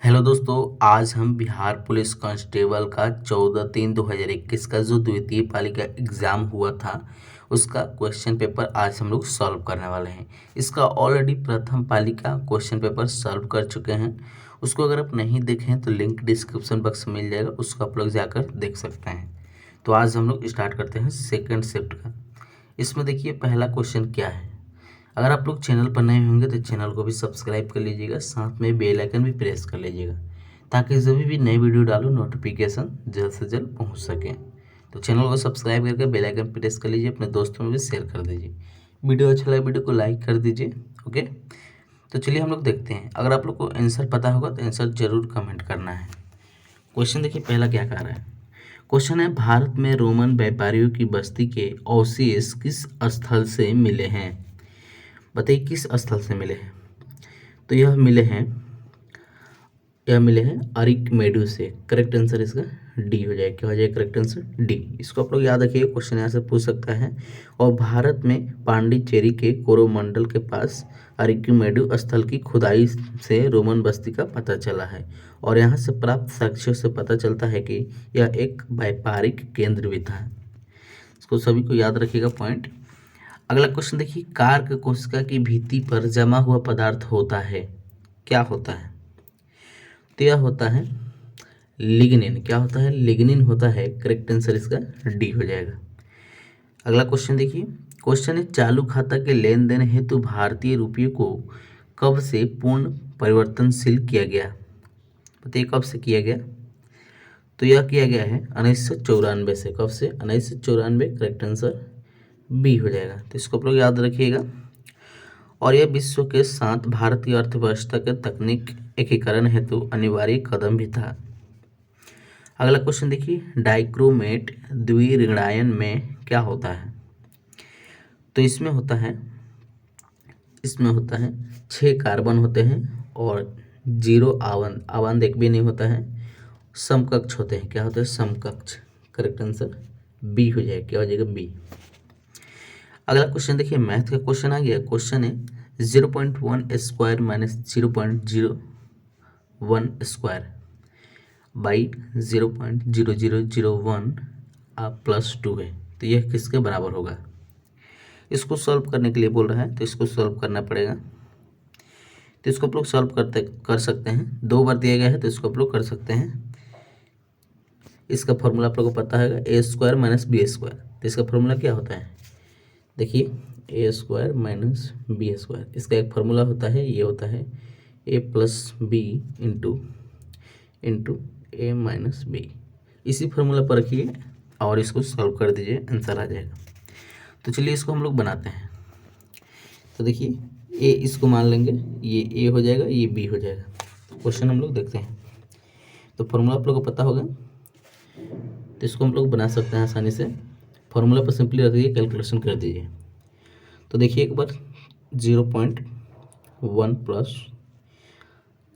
Hello दोस्तों, आज हम बिहार पुलिस कांस्टेबल का 14/3/2021 का जो द्वितीय पाली का एग्ज़ाम हुआ था उसका क्वेश्चन पेपर आज हम लोग सॉल्व करने वाले हैं। इसका ऑलरेडी प्रथम पाली का क्वेश्चन पेपर सॉल्व कर चुके हैं। उसको अगर आप नहीं देखें तो लिंक डिस्क्रिप्शन बॉक्स में मिल जाएगा, उसको आप लोग जाकर देख सकते हैं। तो आज हम लोग स्टार्ट करते हैं सेकेंड शिफ्ट का। इसमें देखिए पहला क्वेश्चन क्या है। अगर आप लोग चैनल पर नए होंगे तो चैनल को भी सब्सक्राइब कर लीजिएगा, साथ में बेल आइकन भी प्रेस कर लीजिएगा ताकि जब भी नई वीडियो डालो नोटिफिकेशन जल्द से जल्द पहुंच सके। तो चैनल को सब्सक्राइब करके बेल आइकन प्रेस कर लीजिए, अपने दोस्तों में भी शेयर कर दीजिए। वीडियो अच्छा लगे वीडियो को लाइक कर दीजिए। ओके, तो चलिए हम लोग देखते हैं। अगर आप लोग को आंसर पता होगा तो आंसर जरूर कमेंट करना है। क्वेश्चन देखिए पहला क्या कह रहा है। क्वेश्चन है, भारत में रोमन व्यापारियों की बस्ती के अवशेष किस स्थल से मिले हैं। बताइए किस स्थल से मिले हैं। तो यह मिले हैं अरिकमेडु से। करेक्ट आंसर इसका डी हो जाएगा। क्या हो जाएगा करेक्ट आंसर? डी। इसको आप लोग याद रखिए, क्वेश्चन यहाँ से पूछ सकता है। और भारत में पांडिचेरी के कोरोमंडल के पास अरिकमेडु स्थल की खुदाई से रोमन बस्ती का पता चला है और यहाँ से प्राप्त साक्ष्यों से पता चलता है कि यह एक व्यापारिक केंद्र भी था। इसको सभी को याद रखिएगा पॉइंट। अगला क्वेश्चन देखिए, कार्क कोशिका की भित्ति पर जमा हुआ पदार्थ होता है, क्या होता है। तो यह होता है लिग्निन। क्या होता है? लिग्निन होता है। करेक्ट आंसर इसका डी हो जाएगा। अगला क्वेश्चन देखिए, क्वेश्चन है, चालू खाता के लेन देन हेतु भारतीय रुपये को कब से पूर्ण परिवर्तनशील किया गया। बताइए कब से किया गया। तो यह किया गया है 1994 से। कब से? 1994। करेक्ट आंसर बी हो जाएगा। तो इसको आप लोग याद रखिएगा। और यह विश्व के साथ भारतीय अर्थव्यवस्था के तकनीक एकीकरण हेतु अनिवार्य कदम भी था। अगला क्वेश्चन देखिए, डाइक्रोमेट द्विऋणायन में क्या होता है। तो इसमें होता है 6 कार्बन होते हैं और 0 आवन। आवन एक भी नहीं होता है। समकक्ष होते हैं। क्या होते हैं? समकक्ष। करेक्ट आंसर बी हो जाएगा। क्या हो जाएगा? बी। अगला क्वेश्चन देखिए, मैथ का क्वेश्चन आ गया। क्वेश्चन है, 0.1 square minus 0.01 square by 0.0001 plus 2 है। तो यह किसके बराबर होगा। इसको सॉल्व करने के लिए बोल रहा है, तो इसको सॉल्व करना पड़ेगा। तो इसको आप लोग सॉल्व कर सकते हैं। 2 बार दिया गया है तो इसको आप लोग कर सकते हैं। इसका फॉर्मूला आप लोग को पता है, ए स्क्वायर माइनस बी स्क्वायर। तो इसका फॉर्मूला क्या होता है, देखिए ए स्क्वायर माइनस बी स्क्वायर। इसका एक फार्मूला होता है, ये होता है ए प्लस बी इंटू ए माइनस बी। इसी फार्मूला पर रखिए और इसको सॉल्व कर दीजिए, आंसर आ जाएगा। तो चलिए इसको हम लोग बनाते हैं। तो देखिए ए इसको मान लेंगे, ये ए हो जाएगा, ये बी हो जाएगा। तो क्वेश्चन हम लोग देखते हैं। तो फार्मूला आप लोग को पता होगा, तो इसको हम लोग बना सकते हैं आसानी से। फार्मूला पर सिंपली रख दीजिए, कैलकुलेशन कर दीजिए। तो देखिए एक बार 0.1 प्लस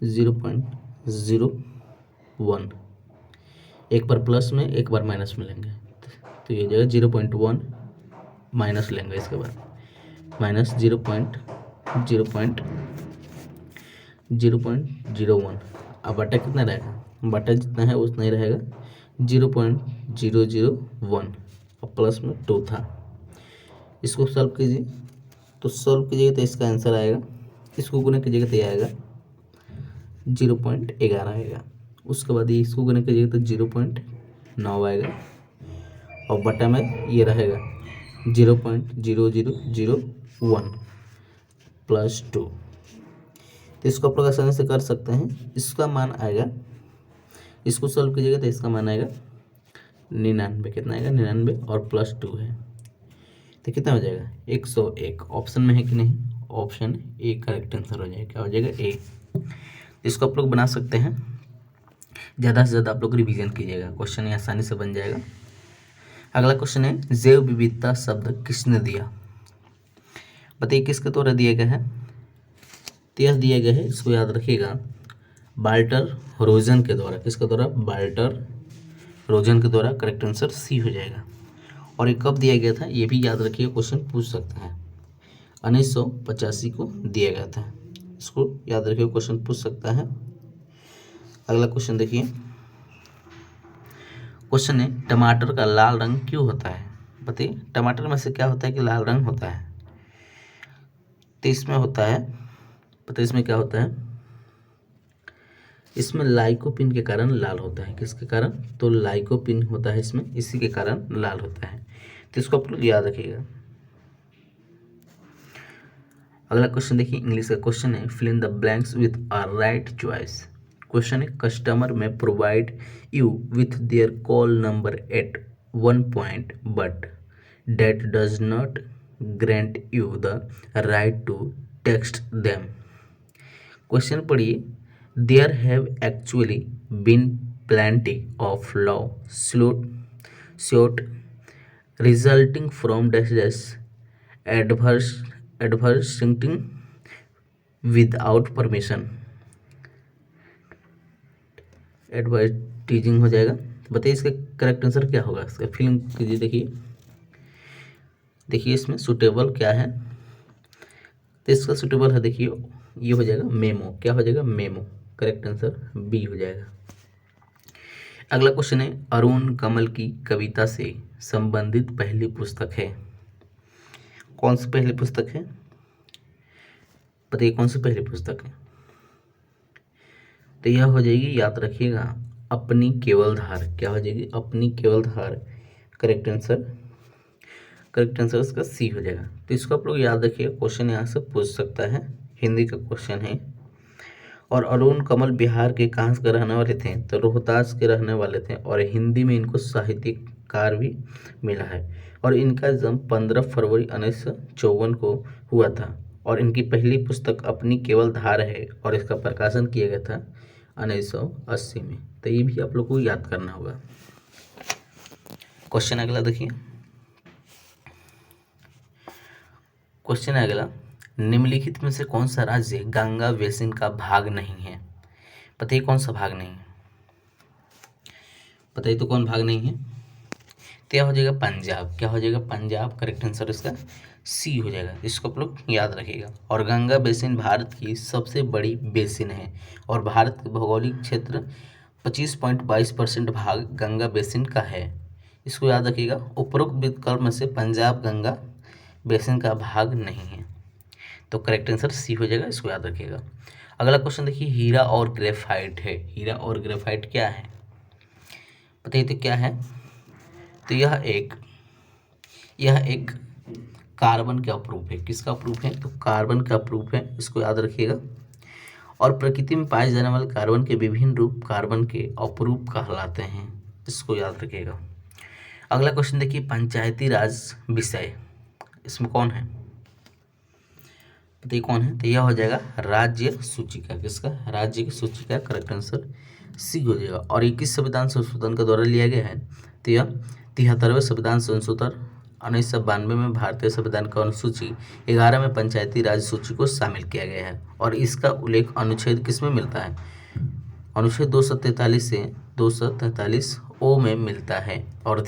0.01, एक बार प्लस में एक बार माइनस में लेंगे तो ये जगह 0.1 माइनस लेंगे, इसके बाद माइनस 0.01। अब बटा कितना रहेगा, बटा जितना है उतना ही रहेगा 0.001 और प्लस में 2 था। इसको सॉल्व कीजिए, तो सॉल्व कीजिएगा तो इसका आंसर आएगा, इसको गुना कीजिएगा तो ये आएगा 0.11 आएगा। उसके बाद ये इसको गुना कीजिएगा तो 0.9 आएगा और बटा में ये रहेगा 0.0001 प्लस 2। तो इसको आप लोग आसानी से कर सकते हैं। इसका मान आएगा, इसको सॉल्व कीजिएगा तो इसका मान आएगा 99। कितना आएगा? 99 और प्लस 2 है तो कितना हो जाएगा? 101। ऑप्शन में है कि नहीं? ऑप्शन ए करेक्ट आंसर हो जाएगा। क्या हो जाएगा? ए। इसको आप लोग बना सकते हैं। ज़्यादा से ज़्यादा आप लोग रिवीजन कीजिएगा, क्वेश्चन ये आसानी से बन जाएगा। अगला क्वेश्चन है, जैव विविधता शब्द किसने दिया। बताइए किसके द्वारा दिया गया है। तो यह दिया गया है, इसको याद रखिएगा, वाल्टर रोजन के द्वारा। किसके द्वारा? वाल्टर रोजन के द्वारा। करेक्ट आंसर सी हो जाएगा। और ये कब दिया गया था ये भी याद रखिए, क्वेश्चन पूछ सकते हैं। 1985 को दिया गया था। इसको याद रखिए, क्वेश्चन पूछ सकता है। अगला क्वेश्चन देखिए, क्वेश्चन है टमाटर का लाल रंग क्यों होता है? बताइए टमाटर में से क्या होता है कि लाल रंग होता है? तो इसमें होता है, पता है इसमें क्या होता है, इसमें लाइकोपिन के कारण लाल होता है। किसके कारण? तो लाइकोपिन होता है इसमें, इसी के कारण लाल होता है। तो इसको आप लोग याद रखिएगा। अगला क्वेश्चन देखिए, इंग्लिश का क्वेश्चन है, fill in the blanks with a right choice. Question है, customer may provide you with their call number at one point but that does not grant you the right to text them. Question पढ़िए, there have actually been plenty of law suit resulting from dash adversing without permission। Advertising हो जाएगा। तो बताइए इसका correct answer क्या होगा? इसका film कीजिए, देखिए देखिए इसमें सुटेबल क्या है, तो इसका सुटेबल है, देखिए ये हो जाएगा मेमो। क्या हो जाएगा? मेमो। करेक्ट आंसर बी हो जाएगा। अगला क्वेश्चन है, अरुण कमल की कविता से संबंधित पहली पुस्तक है। कौन सी पहली पुस्तक है? बताइए कौन सी पहली पुस्तक है? तो यह हो जाएगी, याद रखिएगा, अपनी केवल धार। क्या हो जाएगी? अपनी केवल धार। करेक्ट आंसर, करेक्ट आंसर इसका सी हो जाएगा। तो इसको आप लोग याद रखिए, क्वेश्चन यहाँ से पूछ सकता है, हिंदी का क्वेश्चन है। और अरुण कमल बिहार के कहाँ के रहने वाले थे? तो रोहतास के रहने वाले थे, और हिंदी में इनको साहित्यकार भी मिला है। और इनका जन्म 15 फरवरी 1954 को हुआ था। और इनकी पहली पुस्तक अपनी केवल धार है, और इसका प्रकाशन किया गया था 1980 में। तो ये भी आप लोग को याद करना होगा। क्वेश्चन अगला देखिए, क्वेश्चन अगला, निम्नलिखित में से कौन सा राज्य गंगा बेसिन का भाग नहीं है? बताइए कौन सा भाग नहीं है? बताइए तो कौन भाग नहीं है? तो क्या हो जाएगा? पंजाब। क्या हो जाएगा? पंजाब। करेक्ट आंसर इसका सी हो जाएगा। इसको आप लोग याद रखिएगा। और गंगा बेसिन भारत की सबसे बड़ी बेसिन है, और भारत के भौगोलिक क्षेत्र 25.22% भाग गंगा बेसिन का है। इसको याद रखिएगा। उपरोक्त विकल्प में से पंजाब गंगा बेसिन का भाग नहीं है, तो करेक्ट आंसर सी हो जाएगा। इसको याद रखिएगा। अगला क्वेश्चन देखिए, हीरा और ग्रेफाइट है। हीरा और ग्रेफाइट क्या है? बताइए तो क्या है? तो यह एक कार्बन का प्रूफ है। किसका प्रूफ है? तो कार्बन का प्रूफ है। इसको याद रखिएगा। और प्रकृति में पाए जाने वाले कार्बन के विभिन्न रूप कार्बन के अपरूप कहलाते हैं। इसको याद रखिएगा। अगला क्वेश्चन देखिए, पंचायती राज विषय इसमें कौन है? बताइए कौन है? तो यह हो जाएगा राज्य सूचिका। किसका? राज्य की सूचिका। करेक्ट आंसर सी हो जाएगा। और ये किस संविधान संशोधन के द्वारा लिया गया है? तो यह 73वें संविधान संशोधन 1992 में भारतीय संविधान का अनुसूची 11 में पंचायती राज सूची को शामिल किया गया है। और इसका उल्लेख अनुच्छेद किस में मिलता है? अनुच्छेद 243 से 243 ओ में मिलता है। और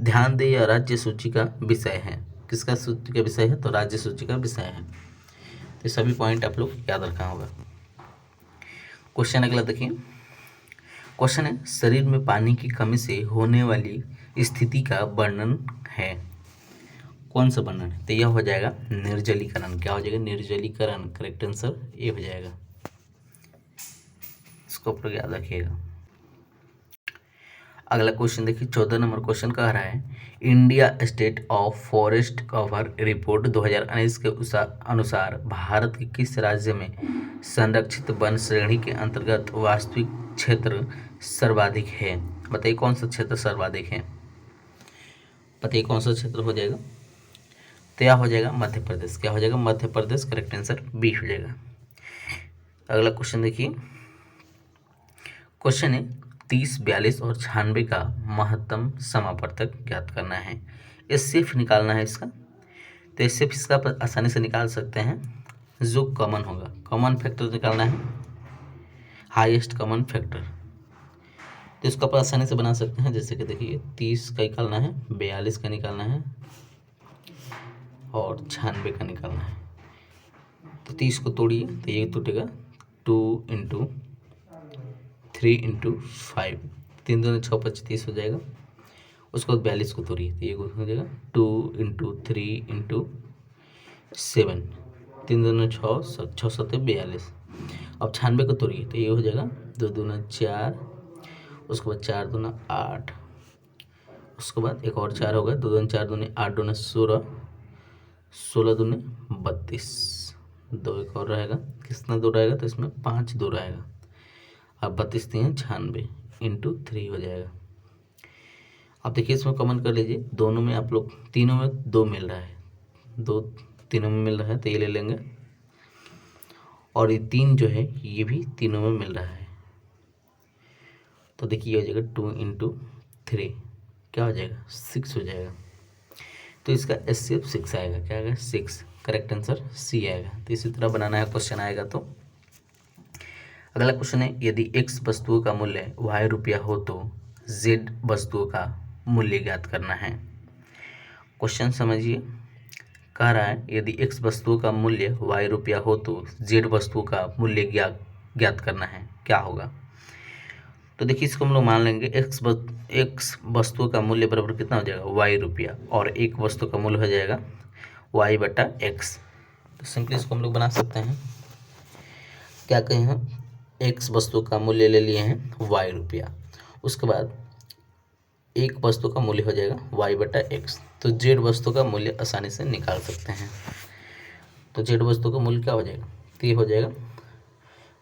ध्यान दें, यह राज्य सूची का विषय है। किसका सूची का विषय है? तो राज्य सूची का विषय है। तो सभी पॉइंट आप लोग याद रखना होगा। क्वेश्चन अगला देखिए, क्वेश्चन है, शरीर में पानी की कमी से होने वाली स्थिति का वर्णन है। कौन सा वर्णन है? तो यह हो जाएगा निर्जलीकरण। क्या हो जाएगा? निर्जलीकरण। करेक्ट आंसर ए हो जाएगा। इसको आप लोग याद रखिएगा। अगला क्वेश्चन देखिए, 14 नंबर क्वेश्चन कह रहा है, India state of forest cover report 2019 के अनुसार भारत के किस राज्य में संरक्षित वन श्रेणी के अंतर्गत वास्तविक क्षेत्र सर्वाधिक है? बताइए कौन सा क्षेत्र सर्वाधिक है? बताइए कौन सा क्षेत्र हो जाएगा? तो यह हो जाएगा मध्य प्रदेश। क्या हो जाएगा? Madhya Pradesh. Correct answer B हो जाएगा। अगला क्वेश्चन देखिए, क्वेश्चन है, 30, 42 और 96 का महत्तम समापवर्तक ज्ञात करना है। एसएफ निकालना है इसका। तो एसएफ इसका आप आसानी से निकाल सकते हैं, जो कॉमन होगा। कॉमन फैक्टर निकालना है, हाईएस्ट कॉमन फैक्टर। तो इसको आप आसानी से बना सकते हैं। जैसे कि देखिए 30 का निकालना है, 42 का निकालना है, और 96 का निकालना है। तो 30 को तोड़िए तो ये टूटेगा 2 × 3 इंटू 5, 3 दूनी 6 25 30 हो जाएगा। उसके बाद 42 को तोड़िए तो ये हो जाएगा 2 इंटू 3 इंटू 7, 3 दूनी 6 6 7 42। अब 96 को तोड़िए तो ये हो जाएगा 2 दूना 4, उसके बाद 4 दूना 8, उसके बाद एक और 4 होगा, 2 दूनी 4 दूनी 8 दूना 16, 16 दूनी 32, 2 एक और रहेगा, कितना 2 रहेगा तो इसमें 5 2 रहेगा। अब 32 3 96 इंटू 3 हो जाएगा। अब देखिए इसमें कॉमन कर लीजिए, दोनों में आप लोग तीनों में 2 मिल रहा है, 2 तीनों में मिल रहा है तो ये ले लेंगे, और ये 3 जो है ये भी तीनों में मिल रहा है। तो देखिए ये हो जाएगा 2 इंटू 3 क्या हो जाएगा 6 हो जाएगा। तो इसका HCF 6 आएगा, क्या आएगा 6, करेक्ट आंसर C आएगा। तो इसी तरह बनाना है, क्वेश्चन आएगा। तो अगला क्वेश्चन है, यदि X वस्तुओं का मूल्य Y रुपया हो तो Z वस्तुओं का मूल्य ज्ञात करना है। क्वेश्चन समझिए, कह रहा है यदि X वस्तुओं का मूल्य Y रुपया हो तो Z वस्तुओं का मूल्य ज्ञात करना है, क्या होगा। तो देखिए इसको हम लोग मान लेंगे X वस्तुओं का मूल्य बराबर कितना हो जाएगा Y रुपया, और एक वस्तु का मूल्य हो जाएगा Y बटा X। तो सिंपली इसको हम लोग बना सकते हैं, क्या कहें हम, X वस्तु का मूल्य ले लिए हैं Y रुपया, उसके बाद एक वस्तु का मूल्य हो जाएगा Y बटा X। तो Z वस्तु का मूल्य आसानी से निकाल सकते हैं। तो Z वस्तु का मूल्य क्या हो जाएगा, तो ये हो जाएगा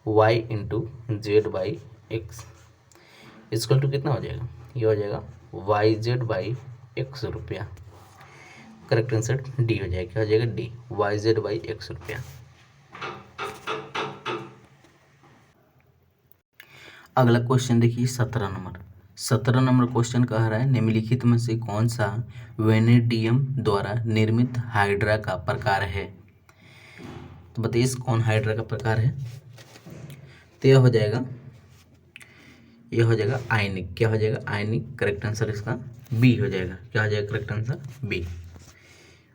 Y into Z by X equal to कितना हो जाएगा, ये हो जाएगा YZ बाई X रुपया। करेक्ट आंसर डी हो जाएगा, क्या हो जाएगा डी, YZ बाई X रुपया। अगला क्वेश्चन देखिए 17 नंबर क्वेश्चन कह रहा है, निम्नलिखित में से कौन सा वेनेडियम द्वारा निर्मित हाइड्रा का प्रकार है। तो बताइए कौन हाइड्रा का प्रकार है। तो यह हो जाएगा आयनिक, क्या हो जाएगा आयनिक। करेक्ट आंसर इसका बी हो जाएगा, क्या हो जाएगा करेक्ट आंसर बी।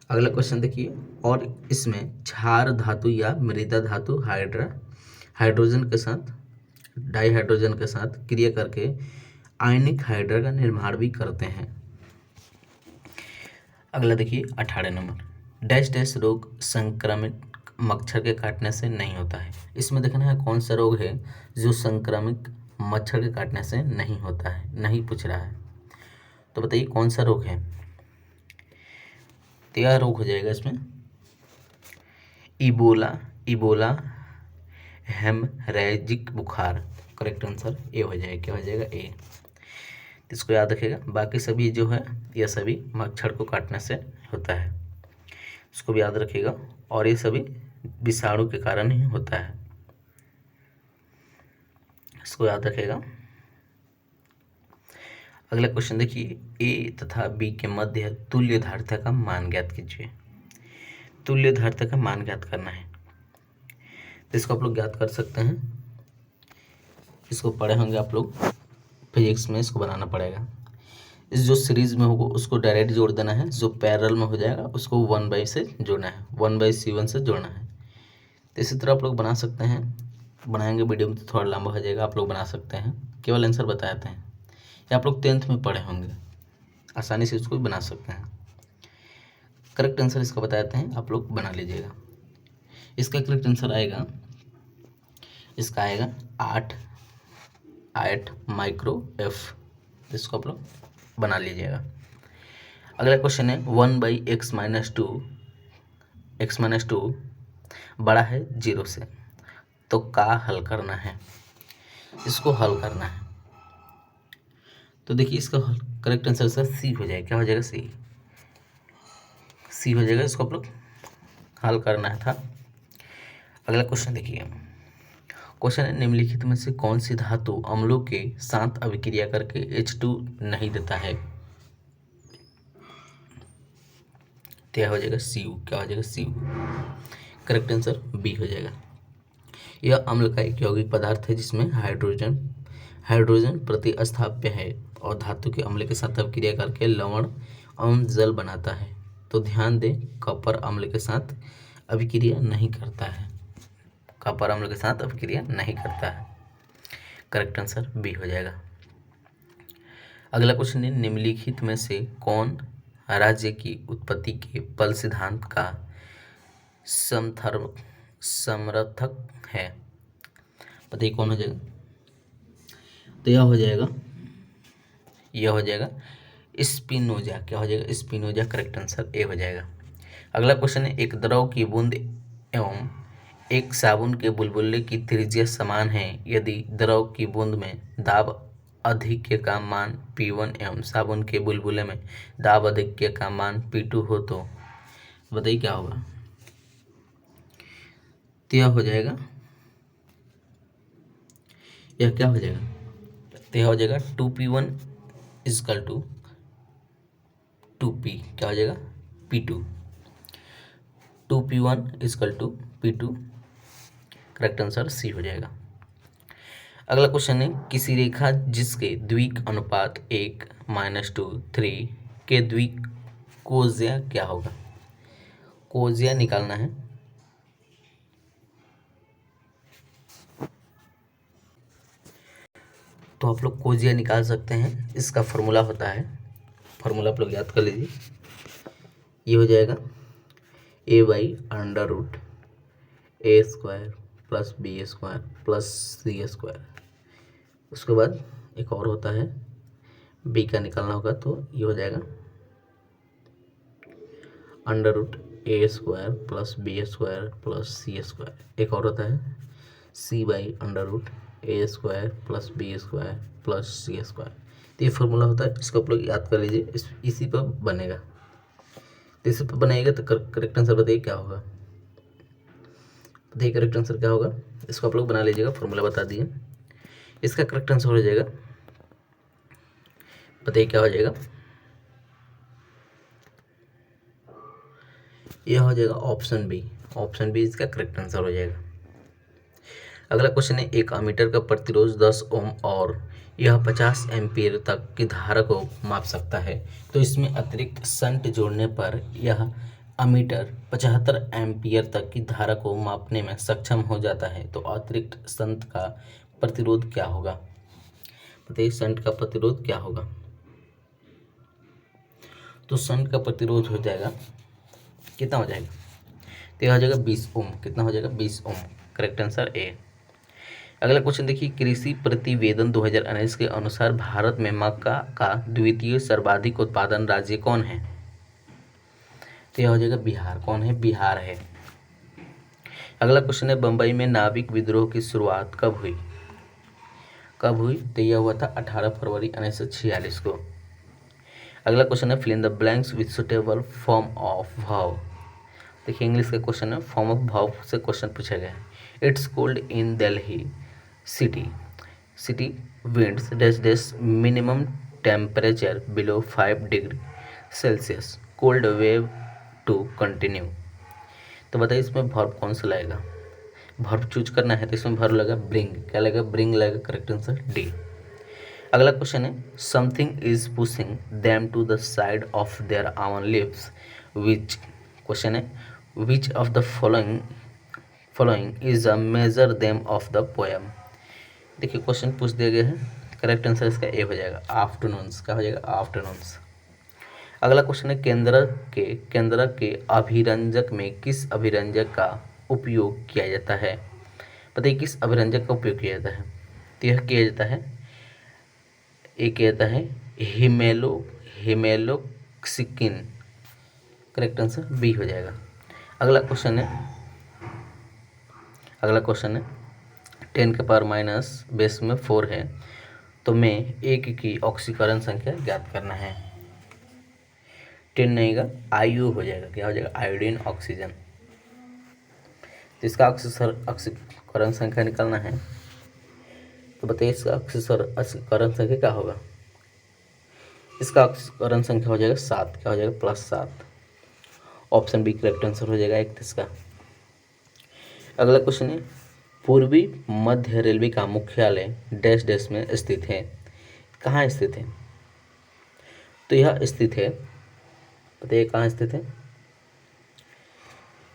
अगला क्वेश्चन देखिए, और इसमें क्षार धातु या मृदा धातु हाइड्रोजन के साथ डाइहाइड्रोजन के साथ क्रिया करके आयनिक हाइड्रा का निर्माण भी करते हैं। अगला देखिए 18 नंबर, डैश रोग संक्रमित मच्छर के काटने से नहीं होता है। इसमें देखना है कौन सा रोग है जो संक्रमित मच्छर के काटने से नहीं होता है, नहीं पूछ रहा है। तो बताइए कौन सा रोग है। तो यह रोग हो जाएगा इसमें इबोला हेमरेजिक बुखार। करेक्ट आंसर ए हो जाएगा, क्या हो जाएगा ए। इसको याद रखिएगा, बाकी सभी जो है यह सभी मच्छर को काटने से होता है, इसको भी याद रखिएगा, और ये सभी विषाणु के कारण ही होता है, इसको याद रखिएगा। अगला क्वेश्चन देखिए, ए तथा बी के मध्य तुल्य धारिता का मान ज्ञात कीजिए। तुल्य धारिता का मान ज्ञात करना है, तो इसको आप लोग ज्ञात कर सकते हैं, इसको पढ़े होंगे आप लोग फिजिक्स में, इसको बनाना पड़ेगा। इस जो सीरीज में होगा उसको डायरेक्ट जोड़ देना है, जो पैरेलल में हो जाएगा उसको 1/, से जोड़ना है, 1/C1 से जोड़ना है। तो इसी तरह आप लोग बना सकते हैं, बनाएंगे वीडियो में तो थोड़ा लंबा हो जाएगा, आप लोग बना सकते हैं, केवल आंसर बताते हैं, या आप लोग 10th में पढ़े होंगे, आसानी से इसको भी बना सकते हैं। करेक्ट आंसर इसका बताते हैं, आप लोग बना लीजिएगा। इसका करेक्ट आंसर आएगा, इसका आएगा 8 माइक्रो एफ। इसको आप लोग बना लीजिएगा। अगला क्वेश्चन है 1/x माइनस टू बड़ा है 0 से, तो का हल करना है, इसको हल करना है। तो देखिए इसका करेक्ट आंसर सर सी हो जाएगा, क्या हो जाएगा सी हो जाएगा, इसको आप लोग हल करना था। अगला क्वेश्चन देखिए, क्वेश्चन है निम्नलिखित में से कौन सी धातु अम्लों के साथ अभिक्रिया करके H2 नहीं देता है। क्या हो जाएगा Cu, क्या हो जाएगा Cu। करेक्ट आंसर बी हो जाएगा। यह अम्ल का एक यौगिक पदार्थ है जिसमें हाइड्रोजन प्रतिस्थाप्य है और धातु के अम्ल के साथ अभिक्रिया करके लवण एवं जल बनाता है। तो ध्यान दें, कॉपर अम्ल के साथ अभिक्रिया नहीं करता है, कॉपर अम्ल के साथ अभिक्रिया नहीं करता है। करेक्ट आंसर बी हो जाएगा। अगला क्वेश्चन है, निम्नलिखित में से कौन राज्य की उत्पत्ति के पल सिद्धांत का समर्थक है? बताइए कौन हो जाएगा? तो यह हो जाएगा स्पिनोजा। क्या हो जाएगा? स्पिनोजा। करेक्ट आंसर ए हो जाएगा। अगला क्वेश्चन है, एक द्रव की बूंद एवं एक साबुन के बुलबुले की त्रिज्या समान है। यदि द्रव की बूंद में दाब अधिक्य का मान P1 एवं साबुन के बुलबुले में दाब अधिक्य का मान P2 हो तो बताइए क्या होगा? तो यह हो जाएगा, यह क्या हो जाएगा? तो यह हो जाएगा 2P1 इजकल टू 2P। क्या हो जाएगा? P2। 2P1 equal to P2। Correct answer C हो जाएगा। अगला क्वेश्चन है, किसी रेखा जिसके द्विक अनुपात 1-2-3 के द्विक कोज्या क्या होगा? कोज्या निकालना है। तो आप लोग कोज्या निकाल सकते हैं। इसका फॉर्मूला होता है, फॉर्मूला आप लोग याद कर लीजिए। ये हो जाएगा a/√a² plus b² plus c²। उसके बाद एक और होता है, b का निकालना होगा तो ये हो जाएगा √a² plus b² plus c²। एक और होता है c/√a² plus b² plus c²। तो ये फॉर्मूला होता है, इसको आप लोग याद कर लीजिए। इसी पर बनेगा। तो इसी पर बनाएगा तो करेक्ट आंसर बताइए क्या होगा? बताइए करेक्ट आंसर क्या होगा? इसको आप लोग बना लीजिएगा, फॉर्मूला बता दिए। इसका करेक्ट आंसर हो जाएगा, बताइए क्या हो जाएगा? यह हो जाएगा ऑप्शन बी। ऑप्शन बी इसका करेक्ट आंसर हो जाएगा। अगला क्वेश्चन है, एक अमीटर का प्रतिरोध 10 ओम और यह 50 एम्पीयर तक की धारा को माप सकता है। तो इसमें अतिरिक्त शंट जोड़ने पर यह अमीटर 75 एम्पीयर तक की धारा को मापने में सक्षम हो जाता है। तो अतिरिक्त शंट का प्रतिरोध क्या होगा? बताइए शंट का प्रतिरोध क्या होगा? तो शंट का प्रतिरोध हो जाएगा, कितना हो जाएगा? तो यह हो जाएगा 20 ओम। कितना हो जाएगा? 20 ओम। Correct answer A. अगला क्वेश्चन देखिए, कृषि प्रतिवेदन 2019 के अनुसार भारत में मक्का का द्वितीय सर्वाधिक उत्पादन राज्य कौन है? तो यह हो जाएगा बिहार। कौन है? बिहार है। अगला क्वेश्चन है, बंबई में नाविक विद्रोह की शुरुआत कब हुई? कब हुई? तो यह हुआ था 18 फरवरी 1946 को। अगला क्वेश्चन है, fill in the blanks with suitable form of verb. देखिए इंग्लिश का क्वेश्चन है, फॉर्म ऑफ वर्ब से क्वेश्चन पूछा गया है। It's cold in Delhi city winds dash minimum temperature below 5 degree Celsius cold wave to continue. तो बताइए इसमें वर्ब कौन सा लगेगा? वर्ब चूज करना है तो इसमें वर्ब लगेगा ब्रिंग। क्या लगेगा? ब्रिंग लगेगा। Correct answer D. अगला क्वेश्चन है, something is pushing them to the side of their own lips which. Question है, which of the following is a major theme of the poem. देखिए क्वेश्चन पूछ दिया गया है, करेक्ट आंसर इसका ए हो जाएगा आफ्टरनून्स। क्या हो जाएगा? आफ्टरनून्स। अगला क्वेश्चन है, केंद्र के अभिरंजक में किस अभिरंजक का उपयोग किया जाता है? बताइए किस अभिरंजक का उपयोग किया जाता है? तो यह किया जाता है, ये किया जाता है हिमेलोक्सिकिन। करेक्ट आंसर बी हो जाएगा। अगला क्वेश्चन है 10 के पावर माइनस बेस में 4 है तो में एक की ऑक्सीकरण संख्या ज्ञात करना है। 10 नहीं का आयु हो जाएगा। क्या हो जाएगा? Iodine oxygen. तो इसका ऑक्सीकरण संख्या निकालना है तो बताइए इसका ऑक्सीकरण संख्या क्या होगा? इसका ऑक्सीकरण संख्या हो जाएगा 7। क्या हो जाएगा? +7। ऑप्शन बी करेक्ट आंसर हो जाएगा 31 का। अगला क्वेश्चन है, पूर्वी मध्य रेलवे का मुख्यालय डैश डैश में स्थित है। कहाँ स्थित है? तो यह स्थित है, बताइए कहाँ स्थित है?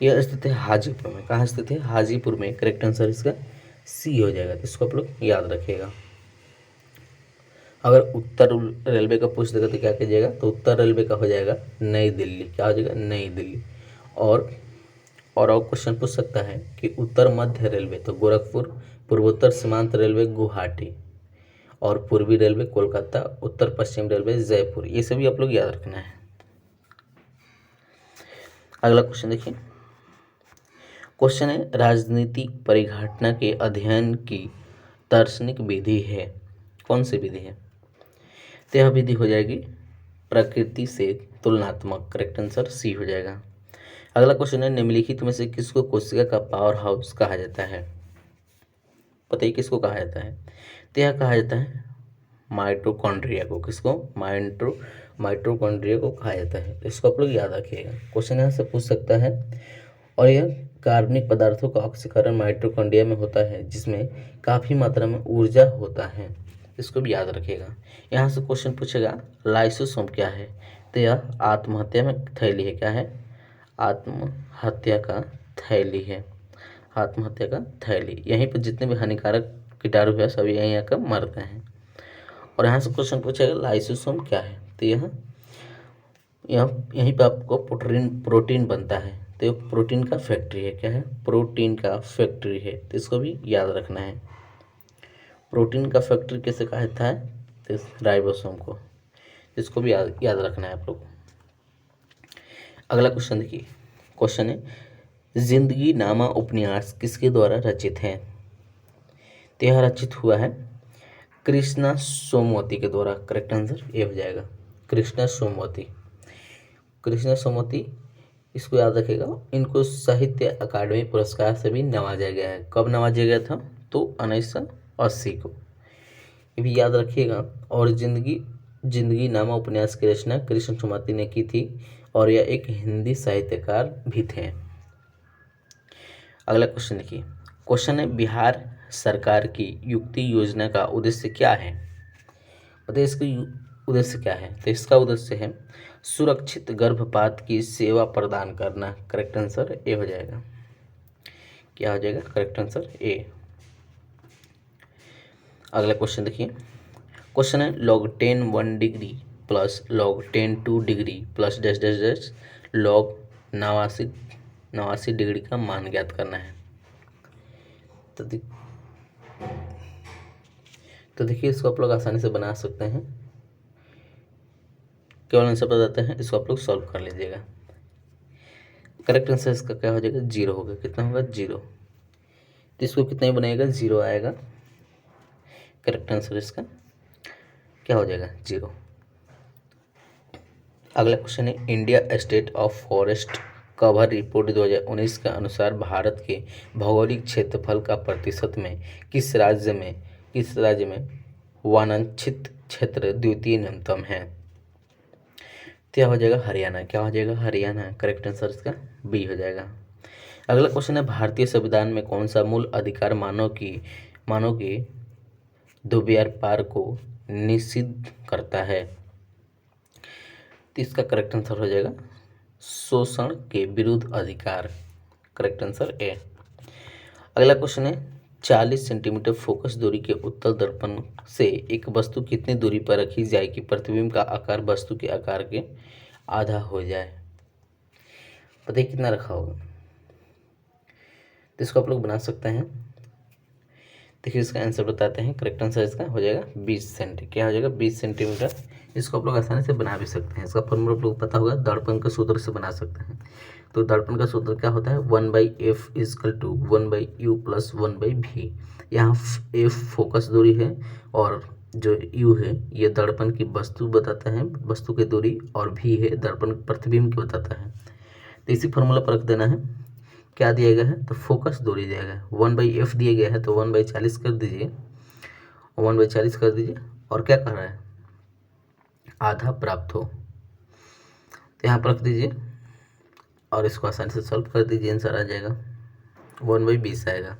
यह स्थित है हाजीपुर में। कहाँ स्थित है? हाजीपुर में। करेक्ट आंसर इसका सी हो जाएगा। तो इसको आप लोग याद रखिएगा। अगर उत्तर रेलवे का पूछ देगा तो क्या कीजिएगा, तो उत्तर रेलवे का हो जाएगा नई दिल्ली। क्या हो जाएगा, नई दिल्ली। और क्वेश्चन पूछ सकता है कि उत्तर मध्य रेलवे तो गोरखपुर, पूर्वोत्तर सीमांत रेलवे गुवाहाटी, और पूर्वी रेलवे कोलकाता, उत्तर पश्चिम रेलवे जयपुर। ये सभी आप लोग याद रखना है। अगला क्वेश्चन देखिए, क्वेश्चन है राजनीतिक परिघटना के अध्ययन की दार्शनिक विधि है, कौन सी विधि है, तो यह विधि हो जाएगी प्रकृति से तुलनात्मक। करेक्ट आंसर सी हो जाएगा। अगला क्वेश्चन है निम्नलिखित में से किसको कोशिका का पावर हाउस कहा जाता है, बताइए किसको कहा जाता है, तो यह कहा जाता है माइटोकॉन्ड्रिया को। किसको, माइटोकॉन्ड्रिया को कहा जाता है। तो इसको आप लोग याद रखिएगा, क्वेश्चन यहाँ से पूछ सकता है। और यह कार्बनिक पदार्थों का ऑक्सीकरण माइटोकॉन्ड्रिया में होता है, जिसमें काफ़ी मात्रा में ऊर्जा होता है। इसको भी याद रखिएगा। यहाँ से क्वेश्चन पूछेगा लाइसोसोम क्या है, तो यह आत्महत्या में थैली है। क्या है, आत्महत्या का थैली है, आत्महत्या का थैली। यहीं पर जितने भी हानिकारक कीटाणु है सभी यहीं आकर मरते हैं। और यहाँ से क्वेश्चन पूछेगा लाइसोसोम क्या है, तो यहीं पर आपको प्रोटीन बनता है, तो ये प्रोटीन का फैक्ट्री है। क्या है, प्रोटीन का फैक्ट्री है, तो इसको भी याद रखना है। प्रोटीन का फैक्ट्री कैसे कहा जाता है, तो राइबोसोम को। इसको भी याद रखना है आप लोग। अगला क्वेश्चन देखिए, क्वेश्चन है जिंदगी नामा उपन्यास किसके द्वारा रचित है, तो यह रचित हुआ है कृष्णा सोमवती के द्वारा। करेक्ट आंसर ये हो जाएगा कृष्णा सोमवती। कृष्णा सोमवती, इसको याद रखिएगा। इनको साहित्य अकादमी पुरस्कार से भी नवाजा गया है। कब नवाजा गया था, तो 1980 को, ये भी याद रखिएगा। और जिंदगी नामा उपन्यास की रचना कृष्ण सोमवती ने की थी, और यह एक हिंदी साहित्यकार भी थे। अगला क्वेश्चन देखिए, क्वेश्चन है बिहार सरकार की युक्ति योजना का उद्देश्य क्या है, बताइए इसका उद्देश्य क्या है, तो इसका उद्देश्य है सुरक्षित गर्भपात की सेवा प्रदान करना। करेक्ट आंसर ए हो जाएगा। क्या हो जाएगा, करेक्ट आंसर ए। अगला क्वेश्चन देखिए, क्वेश्चन है log 10 1 degree plus log 10 2 degree plus dash dash dash log 89 degree का मान ज्ञात करना है। तो देखिए इसको आप लोग आसानी से बना सकते हैं, केवल आंसर बताते हैं, इसको आप लोग सॉल्व कर लीजिएगा। करेक्ट आंसर इसका क्या हो जाएगा, 0 होगा। कितना होगा, 0। तो इसको कितना ही बनाएगा, 0 आएगा। करेक्ट आंसर इसका क्या हो जाएगा, 0। अगला क्वेश्चन है India state of forest cover report 2019 के अनुसार भारत के भौगोलिक क्षेत्रफल का प्रतिशत में किस राज्य में वनांचित क्षेत्र द्वितीय न्यूनतम है, क्या हो जाएगा, हरियाणा। क्या हो जाएगा, हरियाणा। करेक्ट आंसर इसका बी हो जाएगा। अगला क्वेश्चन है भारतीय संविधान में कौन सा मूल अधिकार मानव की दुर्व्यापार को निषिद्ध करता है, तो इसका करेक्ट आंसर हो जाएगा शोषण के विरुद्ध अधिकार। Correct answer A. अगला क्वेश्चन है 40 सेंटीमीटर फोकस दूरी के उत्तल दर्पण से एक वस्तु कितनी दूरी पर रखी जाए कि प्रतिबिंब का आकार वस्तु के आकार के आधा हो जाए, पता है कितना रखा होगा, तो इसको आप लोग बना सकते हैं। देखिए इसका आंसर बताते हैं। करेक्ट आंसर इसका हो जाएगा 20 सेंटी। क्या हो जाएगा, 20 सेंटीमीटर। इसको आप लोग आसानी से बना भी सकते हैं। इसका फॉर्मूला आप लोग पता होगा, दर्पण के सूत्र से बना सकते हैं। तो दर्पण का सूत्र क्या होता है, 1/f = 1/u + 1/v। यहाँ f फोकस दूरी है और जो u है ये दर्पण की वस्तु बताता है, वस्तु की दूरी, और v है दर्पण प्रतिबिंब की बताता है। तो इसी फॉर्मूला पर रख देना है। क्या दिया गया है, तो फोकस दूरी दिया गया है 1/f दिया गया है, तो 1/40 कर दीजिए, 1/40 कर दीजिए। और क्या कर रहा है, आधा प्राप्त हो, तो यहाँ पर रख दीजिए और इसको आसानी से सॉल्व कर दीजिए। आंसर आ जाएगा 1/20 आएगा।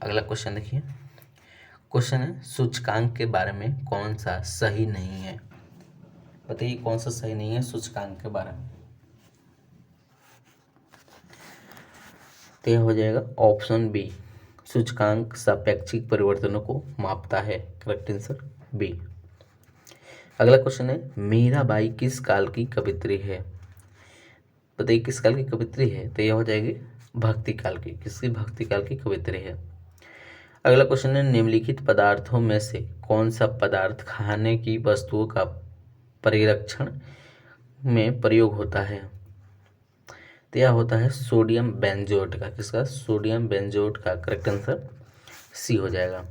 अगला क्वेश्चन देखिए, क्वेश्चन है सूचकांक के बारे में कौन सा सही नहीं है, बताइए कौन सा सही नहीं है सूचकांक के बारे में, तो यह हो जाएगा ऑप्शन बी। सूचकांक सापेक्षिक परिवर्तनों को मापता है। Correct answer B. अगला क्वेश्चन है, मीराबाई किस काल की कवियत्री है? बताइए किस काल की कवियत्री है? तो यह हो जाएगी भक्ति काल की। किसकी? भक्ति काल की कवियत्री है। अगला क्वेश्चन है, निम्नलिखित पदार्थों में से कौन सा पदार्थ खाने की वस्तुओं का परिरक्षण में प्रयोग होता है? तो यह होता है सोडियम बेंजोएट का। किसका? सोडियम बेंजोएट का। करेक्ट आंसर सी हो जाएगा।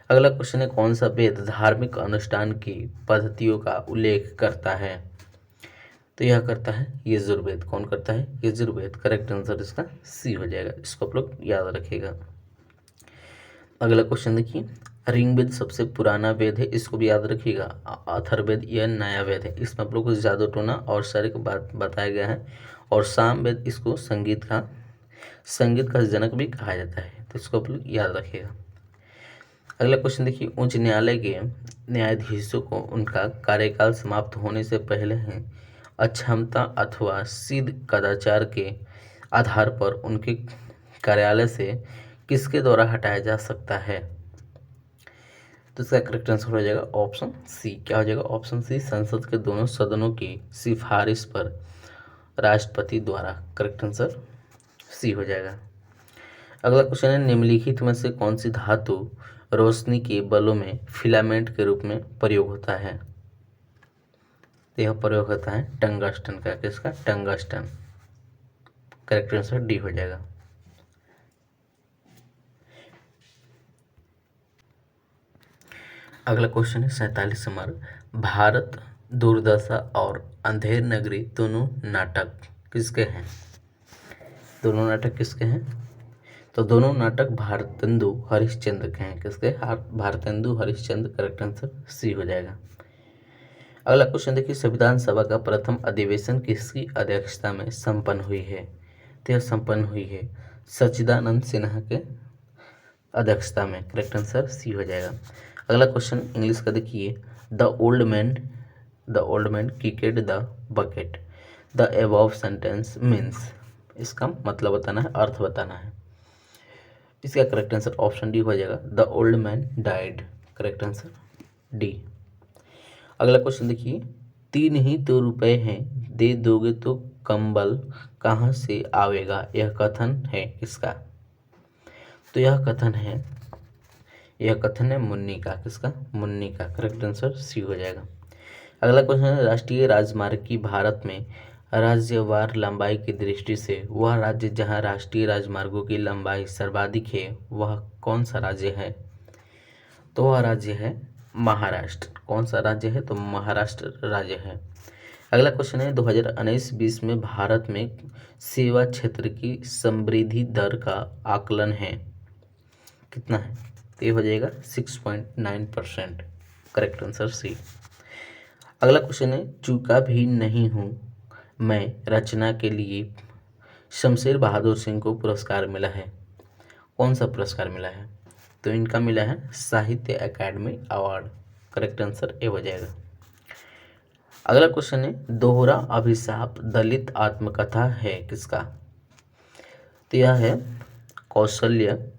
अगला क्वेश्चन है, कौन सा वेद धार्मिक अनुष्ठान की पद्धतियों का उल्लेख करता है? तो यह करता है यजुर्वेद। कौन करता है? यजुर्वेद। करेक्ट आंसर इसका सी हो जाएगा। इसको आप लोग याद रखिएगा। अगला क्वेश्चन देखिए, ऋग्वेद सबसे पुराना वेद है, इसको भी याद रखिएगा। अथर्ववेद यह नया वेद है। इसमें आप लोग को जादू टोना और सारे का बात बताया गया है। और सामवेद इसको संगीत का जनक भी कहा जाता है। तो इसको आप लोग याद रखिएगा। अगला क्वेश्चन देखिए, उच्च न्यायालय के न्यायाधीशों को उनका कार्यकाल समाप्त होने से पहले ही अक्षमता अथवा सिद्ध कदाचार के आधार पर उनके कार्यालय से किसके द्वारा हटाया जा सकता है? तो इसका करेक्ट आंसर हो जाएगा ऑप्शन सी। क्या हो जाएगा? ऑप्शन सी, संसद के दोनों सदनों की सिफारिश पर राष्ट्रपति द्वारा। करेक्ट आंसर सी हो जाएगा। अगला क्वेश्चन है, निम्नलिखित में से कौन सी धातु रोशनी के बल्बों में फिलामेंट के रूप में प्रयोग होता है? यह प्रयोग होता है टंगस्टन का। किसका? टंगस्टन। करेक्ट आंसर डी हो जाएगा। अगला क्वेश्चन है 47 नंबर, भारत दुर्दशा और अंधेर नगरी दोनों नाटक किसके हैं? दोनों नाटक किसके हैं? तो दोनों नाटक भारतेंदु हरिश्चंद्र के हैं। किसके? Bharatendu Harishchandra. Correct answer C हो जाएगा। अगला क्वेश्चन देखिए, संविधान सभा का प्रथम अधिवेशन किसकी अध्यक्षता में संपन्न हुई है? तो यह संपन्न हुई है सच्चिदानंद सिन्हा के अध्यक्षता में। करेक्ट आंसर सी हो जाएगा। अगला क्वेश्चन इंग्लिश का देखिए, the old man kicked the bucket, the above sentence means. इसका मतलब बताना है, अर्थ बताना है। इसका करेक्ट आंसर ऑप्शन डी हो जाएगा, the old man died. Correct answer D. अगला क्वेश्चन देखिए, 3 ही तो रुपए हैं, दे दोगे तो कंबल कहाँ से आवेगा? यह कथन है किसका? तो यह कथन है मुन्नी का। किसका? मुन्नी का। करेक्ट आंसर सी हो जाएगा। अगला क्वेश्चन है, राष्ट्रीय राजमार्ग की भारत में राज्यवार लंबाई की दृष्टि से वह राज्य जहां राष्ट्रीय राजमार्गों की लंबाई सर्वाधिक है वह कौन सा राज्य है? तो वह राज्य है महाराष्ट्र। कौन सा राज्य है? तो महाराष्ट्र राज्य है। अगला क्वेश्चन है, 2019-20 में भारत में सेवा क्षेत्र की समृद्धि दर का आकलन है कितना है? तो ये हो जाएगा 6.9%। Correct answer C. अगला क्वेश्चन है, चूका भी नहीं हूँ मैं रचना के लिए शमशेर बहादुर सिंह को पुरस्कार मिला है। कौन सा पुरस्कार मिला है? तो इनका मिला है साहित्य अकादमी अवार्ड। करेक्ट आंसर ए हो जाएगा। अगला क्वेश्चन है, दोहरा अभिशाप दलित आत्मकथा है किसका? तो यह है कौशल्य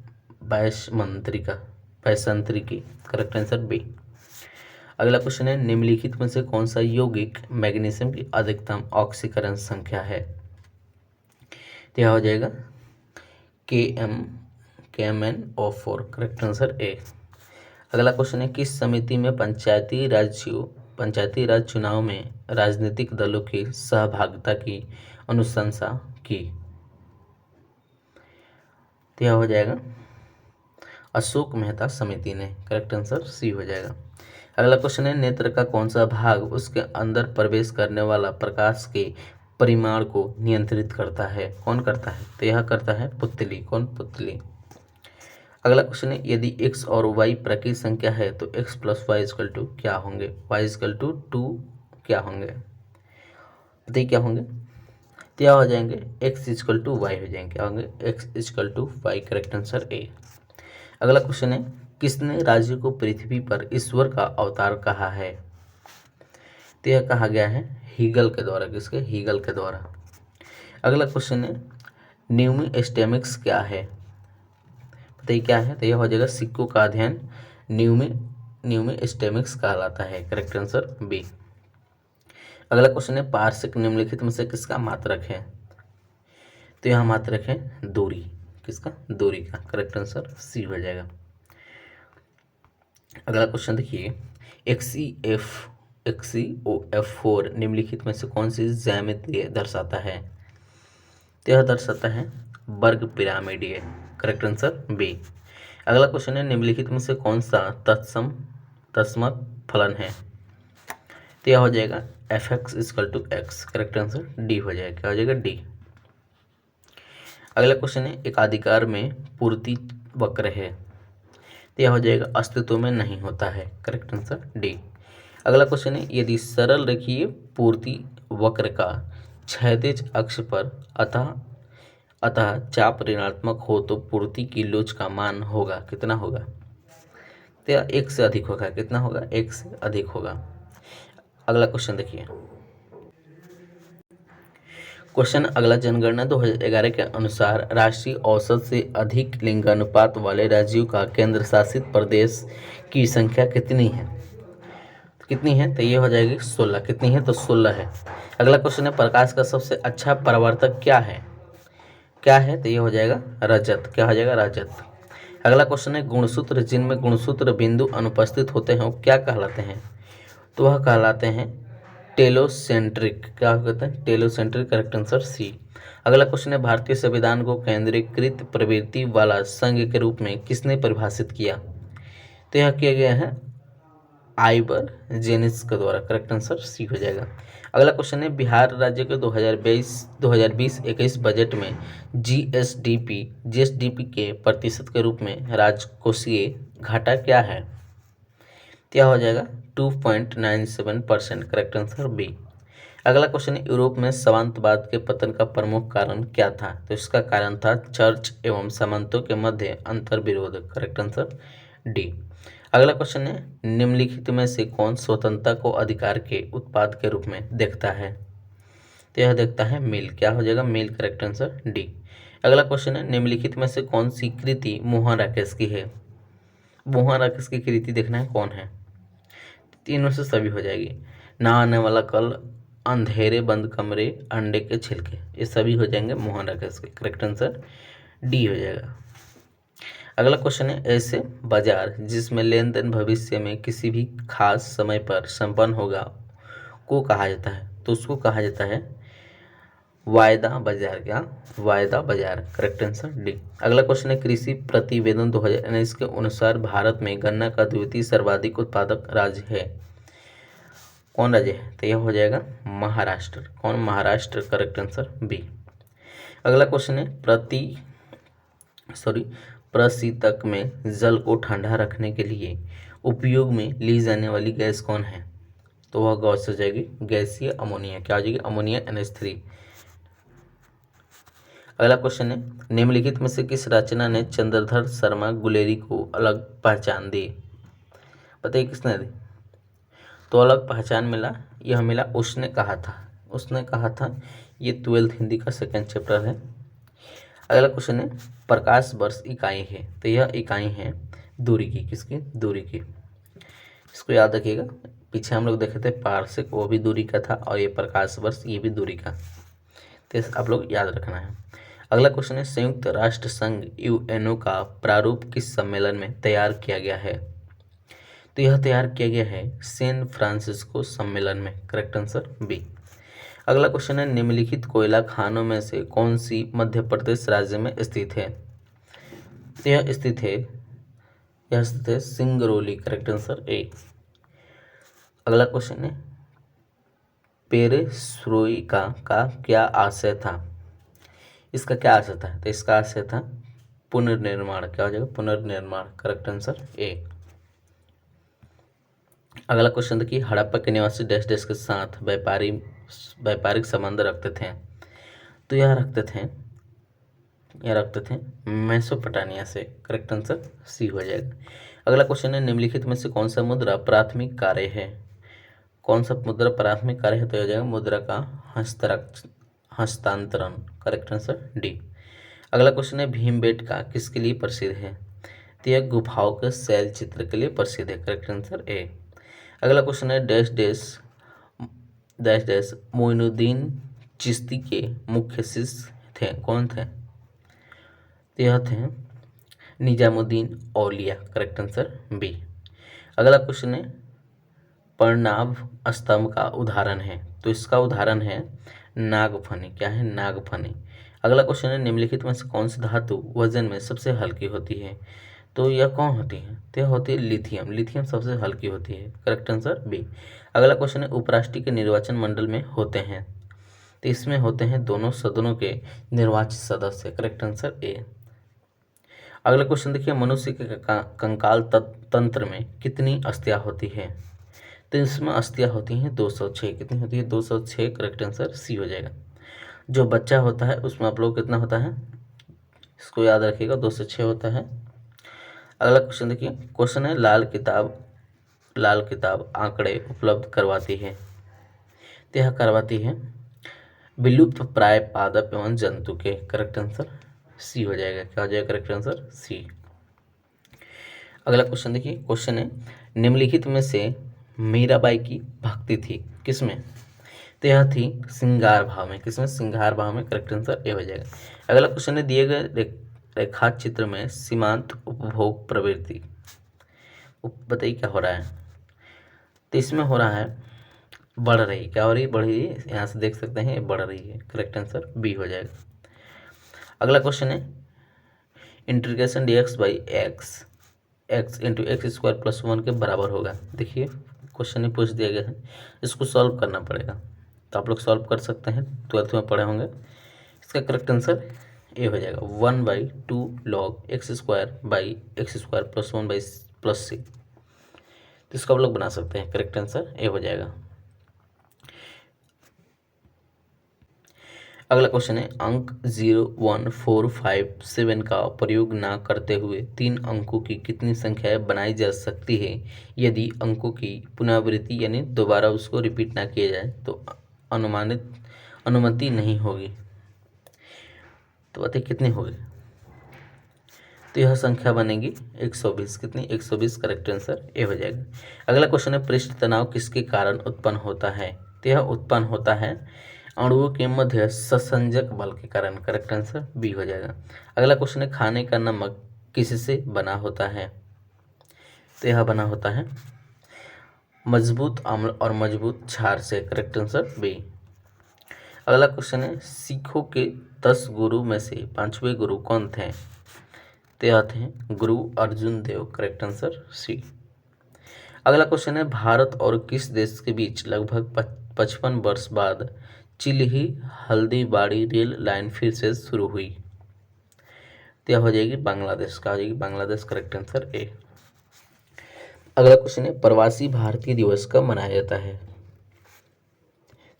वैश्यंत्री की। Correct answer B. अगला क्वेश्चन है, निम्नलिखित में से कौन सा यौगिक मैग्नीशियम की अधिकतम ऑक्सीकरण संख्या है? तो यह हो जाएगा KMnO4। Correct answer A. अगला क्वेश्चन है, किस समिति में पंचायती राज चुनाव में राजनीतिक दलों की सहभागिता की अनुशंसा की? तो यह हो जाएगा अशोक मेहता समिति ने। करेक्ट आंसर सी हो जाएगा। अगला क्वेश्चन है, नेत्र का कौन सा भाग उसके अंदर प्रवेश करने वाला प्रकाश के परिमाण को नियंत्रित करता है? कौन करता है? तो यह करता है पुतली। कौन? पुतली। अगला क्वेश्चन है, यदि x और y प्रकृत संख्या है तो x plus Y equal to क्या होंगे? y इक्वल टू 2 क्या होंगे? बताइए क्या होंगे? तो यह हो जाएंगे x इक्वल टू वाई हो जाएंगे। क्या होंगे? x equal to Y. Correct answer A. अगला क्वेश्चन है, किसने राज्य को पृथ्वी पर ईश्वर का अवतार कहा है? तो यह कहा गया है हीगल के द्वारा। किसके? हीगल के द्वारा। अगला क्वेश्चन है, न्यूमिस्टेमिक्स क्या है? तो ये क्या है, तो ये हो जाएगा सिक्कों का अध्ययन न्यूमिस्टेमिक्स कहलाता है। Correct answer B. अगला क्वेश्चन है पारसिक निम्नलिखित में से किसका मात्रक है, तो यहाँ मात्रक है दूरी, किसका, दूरी का। करेक्ट आंसर सी हो जाएगा। अगला क्वेश्चन देखिए XeO F4 निम्नलिखित में से कौन सी ज्यामिति दर्शाता है, तो यह दर्शाता है वर्ग पिरामिडीय। Correct answer B. अगला क्वेश्चन है निम्नलिखित में से कौन सा तत्समक फलन है, तो यह हो जाएगा Fx = x। Correct answer D हो जाएगा, क्या हो जाएगा डी। अगला क्वेश्चन है एक अधिकार में पूर्ति वक्र है, तो यह हो जाएगा अस्तित्व में नहीं होता है। Correct answer D. अगला क्वेश्चन है यदि सरल रेखीय पूर्ति वक्र का क्षैतिज अक्ष पर अतः चाप ऋणात्मक हो तो पूर्ति की लोच का मान होगा, कितना होगा, तो यह 1 से अधिक होगा। कितना होगा, 1 से अधिक होगा। अगला क्वेश्चन देखिए, क्वेश्चन अगला जनगणना 2011 के अनुसार राष्ट्रीय औसत से अधिक लिंगानुपात वाले राज्यों का केंद्र शासित प्रदेश की संख्या कितनी है, तो ये हो जाएगी 16। कितनी है, तो 16 है। अगला क्वेश्चन है प्रकाश का सबसे अच्छा परावर्तक क्या है, तो ये हो जाएगा रजत। क्या हो जाएगा, रजत। अगला क्वेश्चन है गुणसूत्र जिनमें गुणसूत्र बिंदु अनुपस्थित होते हैं वो क्या कहलाते हैं, तो वह कहलाते हैं टेलोसेंट्रिक। क्या कहते हैं, टेलोसेंट्रिक। Correct answer C. अगला क्वेश्चन है भारतीय संविधान को केंद्रीकृत प्रवृत्ति वाला संघ के रूप में किसने परिभाषित किया, तो यह किया गया है आइबर जेनिस के द्वारा। करेक्ट आंसर सी हो जाएगा। अगला क्वेश्चन है बिहार राज्य के 2020-21 बजट में जीएसडीपी के प्रतिशत के रूप में राजकोषीय घाटा क्या है, क्या हो जाएगा 2.97%। Correct answer B. अगला क्वेश्चन है यूरोप में सामंतवाद के पतन का प्रमुख कारण क्या था, तो इसका कारण था चर्च एवं सामंतों के मध्य अंतर विरोध। Correct answer D. अगला क्वेश्चन है निम्नलिखित में से कौन स्वतंत्रता को अधिकार के उत्पाद के रूप में देखता है, तो यह देखता है मिल। क्या हो जाएगा, मिल। Correct answer D. अगला क्वेश्चन है निम्नलिखित में से कौन सी कृति मोहन राकेश की है, मोहन राकेश की कृति देखना है कौन है, तीनों से सभी हो जाएगी। ना आने वाला कल, अंधेरे बंद कमरे, अंडे के छिलके, ये सभी हो जाएंगे मोहन राकेश के। करेक्ट आंसर डी हो जाएगा। अगला क्वेश्चन है ऐसे बाजार जिसमें लेन देन भविष्य में किसी भी खास समय पर संपन्न होगा को कहा जाता है, तो उसको कहा जाता है वायदा बाजार। क्या, वायदा बाजार। Correct answer D. अगला क्वेश्चन है कृषि प्रतिवेदन 2019 के अनुसार भारत में गन्ना का द्वितीय सर्वाधिक उत्पादक राज्य है, कौन राज्य है, तो यह हो जाएगा महाराष्ट्र। कौन, महाराष्ट्र। Correct answer B. अगला क्वेश्चन है प्रशीतक में जल को ठंडा रखने के लिए उपयोग में ली जाने वाली गैस कौन है, तो वह गैस हो जाएगी गैसीय अमोनिया। क्या हो जाएगी, अमोनिया NH3। अगला क्वेश्चन है निम्नलिखित में से किस रचना ने चंद्रधर शर्मा गुलेरी को अलग पहचान दी, बताइए किसने दी, तो अलग पहचान मिला उसने कहा था। ये 12th हिंदी का 2nd चैप्टर है। अगला क्वेश्चन है प्रकाश वर्ष इकाई है, तो यह इकाई है दूरी की, किसकी, दूरी की। इसको याद रखिएगा, पीछे हम लोग देखे थे पारसिक, वो भी दूरी का था, और ये प्रकाश वर्ष ये भी दूरी का, तो आप लोग याद रखना है। अगला क्वेश्चन है संयुक्त राष्ट्र संघ UNO का प्रारूप किस सम्मेलन में तैयार किया गया है, तो यह तैयार किया गया है सैन फ्रांसिस्को सम्मेलन में। Correct answer B. अगला क्वेश्चन है निम्नलिखित कोयला खानों में से कौन सी मध्य प्रदेश राज्य में स्थित है, तो यह स्थित है सिंगरौली। Correct answer A. अगला क्वेश्चन है पेरेस्ट्रोइका का क्या आशय था, इसका क्या आशय था, तो इसका आशय था पुनर्निर्माण। क्या हो जाएगा, पुनर्निर्माण। Correct answer A. अगला क्वेश्चन देखिए हड़प्पा के निवासी डैश डैश के साथ व्यापारिक संबंध रखते थे, तो यह रखते थे मेसोपोटामिया से। करेक्ट आंसर सी हो जाएगा। अगला क्वेश्चन है निम्नलिखित में से कौन सा मुद्रा प्राथमिक कार्य है, तो हो जाएगा मुद्रा का हस्तांतरण। Correct answer D. अगला क्वेश्चन है भीमबेटका किसके लिए प्रसिद्ध है, तो यह गुफाओं के शैल चित्र के लिए प्रसिद्ध है। Correct answer A. अगला क्वेश्चन है dash dash dash dash Moinuddin Chishti के मुख्य शिष्य थे, कौन थे? तो यह थे Nizamuddin Auliya. Correct answer B. अगला क्वेश्चन है प्रणाभ स्तंभ का उदाहरण है, तो इसका उदाहरण है नागफनी। क्या है? नागफनी। अगला क्वेश्चन है निम्नलिखित में से कौन सी धातु वजन में सबसे हल्की होती है? तो यह कौन होती है? तो यह होती है लिथियम। लिथियम सबसे हल्की होती है। Correct answer B. अगला क्वेश्चन है उपराष्ट्रपति के निर्वाचन मंडल में होते हैं, तो इसमें होते हैं दोनों सदनों के निर्वाचित सदस्य। Correct answer A. अगला क्वेश्चन देखिए मनुष्य के कंकाल तंत्र में कितनी अस्थियां होती है? तो इसमें अस्थियां होती हैं 206। कितनी होती है? 206। करेक्ट आंसर सी हो जाएगा। जो बच्चा होता है उसमें आप लोग कितना होता है, इसको याद रखिएगा, 206 होता है। अगला क्वेश्चन देखिए, क्वेश्चन है लाल किताब आंकड़े उपलब्ध करवाती है, तो यह करवाती है विलुप्त प्राय पादप एवं जंतु के। करेक्ट आंसर सी हो जाएगा। क्या हो जाएगा? Correct answer C. अगला क्वेश्चन देखिए, क्वेश्चन है निम्नलिखित में से मीराबाई की भक्ति थी किसमें? तो यह थी श्रृंगार भाव में। किसमें? श्रृंगार भाव में। करेक्ट आंसर ए हो जाएगा। अगला क्वेश्चन है दिए गए रेखा चित्र में सीमांत उपभोग प्रवृत्ति बताइए क्या हो रहा है? तो इसमें हो रहा है बढ़ रही। क्या हो रही है? बढ़ रही है। यहाँ से देख सकते हैं बढ़ रही है। करेक्ट आंसर बी हो जाएगा। अगला क्वेश्चन है integration dx by x into x square plus 1 के बराबर होगा। देखिए क्वेश्चन ही पूछ दिया गया है, इसको सॉल्व करना पड़ेगा, तो आप लोग सॉल्व कर सकते हैं, 12th में पढ़े होंगे। इसका करेक्ट आंसर ए हो जाएगा 1/2 log X square by X square plus 1 by plus C. तो इसको आप लोग बना सकते हैं। करेक्ट आंसर ए हो जाएगा। अगला क्वेश्चन है अंक 0 1 4 5 7 का प्रयोग ना करते हुए 3 अंकों की कितनी संख्याएं बनाई जा सकती है यदि अंकों की पुनरावृत्ति यानी दोबारा उसको रिपीट ना किया जाए तो अनुमति नहीं होगी। तो बताइए कितनी होगी? तो यह संख्या बनेगी 120। कितनी? 120। करेक्ट आंसर ए हो जाएगा। अगला क्वेश्चन है पृष्ठ तनाव किसके कारण उत्पन्न होता है? तो यह उत्पन्न होता है अणुओं के मध्य संसंजक बल के कारण। करेक्ट आंसर बी हो जाएगा। अगला क्वेश्चन है खाने का नमक किससे बना होता है? तो यह बना होता है मजबूत अम्ल और मजबूत क्षार से। Correct answer B. अगला क्वेश्चन है सिखों के 10 गुरु में से 5वें गुरु कौन थे? तो यह थे Guru Arjun Dev. Correct answer C. अगला क्वेश्चन है भारत और किस देश के बीच लगभग 55 वर्ष बाद चिल्ही हल्दीबाड़ी रेल लाइन फिर से शुरू हुई? तो यह हो जाएगी बांग्लादेश। का हो जाएगी बांग्लादेश। Correct answer A. अगला क्वेश्चन है प्रवासी भारतीय दिवस कब मनाया जाता है?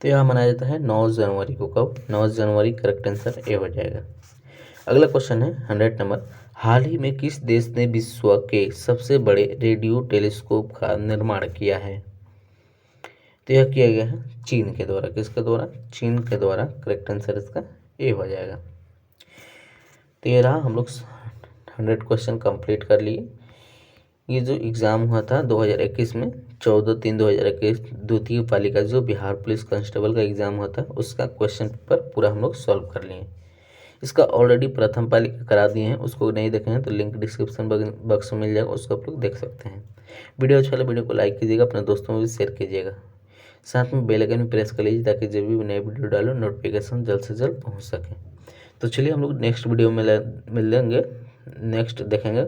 तो यह मनाया जाता है 9 जनवरी को। कब? 9 जनवरी। करेक्ट आंसर ए हो जाएगा। अगला क्वेश्चन है 100 नंबर, हाल ही में किस देश ने विश्व के सबसे बड़े रेडियो टेलीस्कोप का निर्माण किया है? तो यह किया गया है चीन के द्वारा। किसके द्वारा? चीन के द्वारा। करेक्ट आंसर इसका ए हो जाएगा। तो ये रहा, हम लोग 100 क्वेश्चन कंप्लीट कर लिए। ये जो एग्ज़ाम हुआ था 2021 में 14/3/2021 द्वितीय पाली का जो बिहार पुलिस कांस्टेबल का एग्ज़ाम हुआ था उसका क्वेश्चन पेपर पूरा हम लोग सॉल्व कर लिए। इसका ऑलरेडी प्रथम पाली का करा दिए हैं, उसको नहीं देखे हैं तो लिंक डिस्क्रिप्शन बॉक्स में मिल जाएगा, उसको आप लोग देख सकते हैं। वीडियो अच्छा लगे वीडियो को लाइक कीजिएगा, अपने दोस्तों में भी शेयर कीजिएगा, साथ में बेल आइकन भी प्रेस कर लीजिए ताकि जब भी नए वीडियो डालो नोटिफिकेशन जल्द से जल्द पहुंच सके। तो चलिए हम लोग नेक्स्ट वीडियो में मिल लेंगे, नेक्स्ट देखेंगे,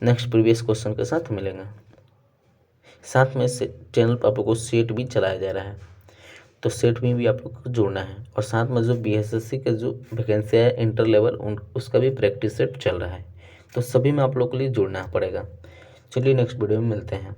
नेक्स्ट प्रीवियस क्वेश्चन के साथ मिलेंगे। साथ में से चैनल पर आप लोग को सेट भी चलाया जा रहा है, तो सेट में भी आप लोग को जुड़ना है, और साथ में जो BSSC का जो वैकेंसी है इंटर लेवल उसका भी प्रैक्टिस सेट चल रहा है, तो सभी में आप लोग के लिए जुड़ना पड़ेगा। चलिए नेक्स्ट वीडियो में मिलते हैं।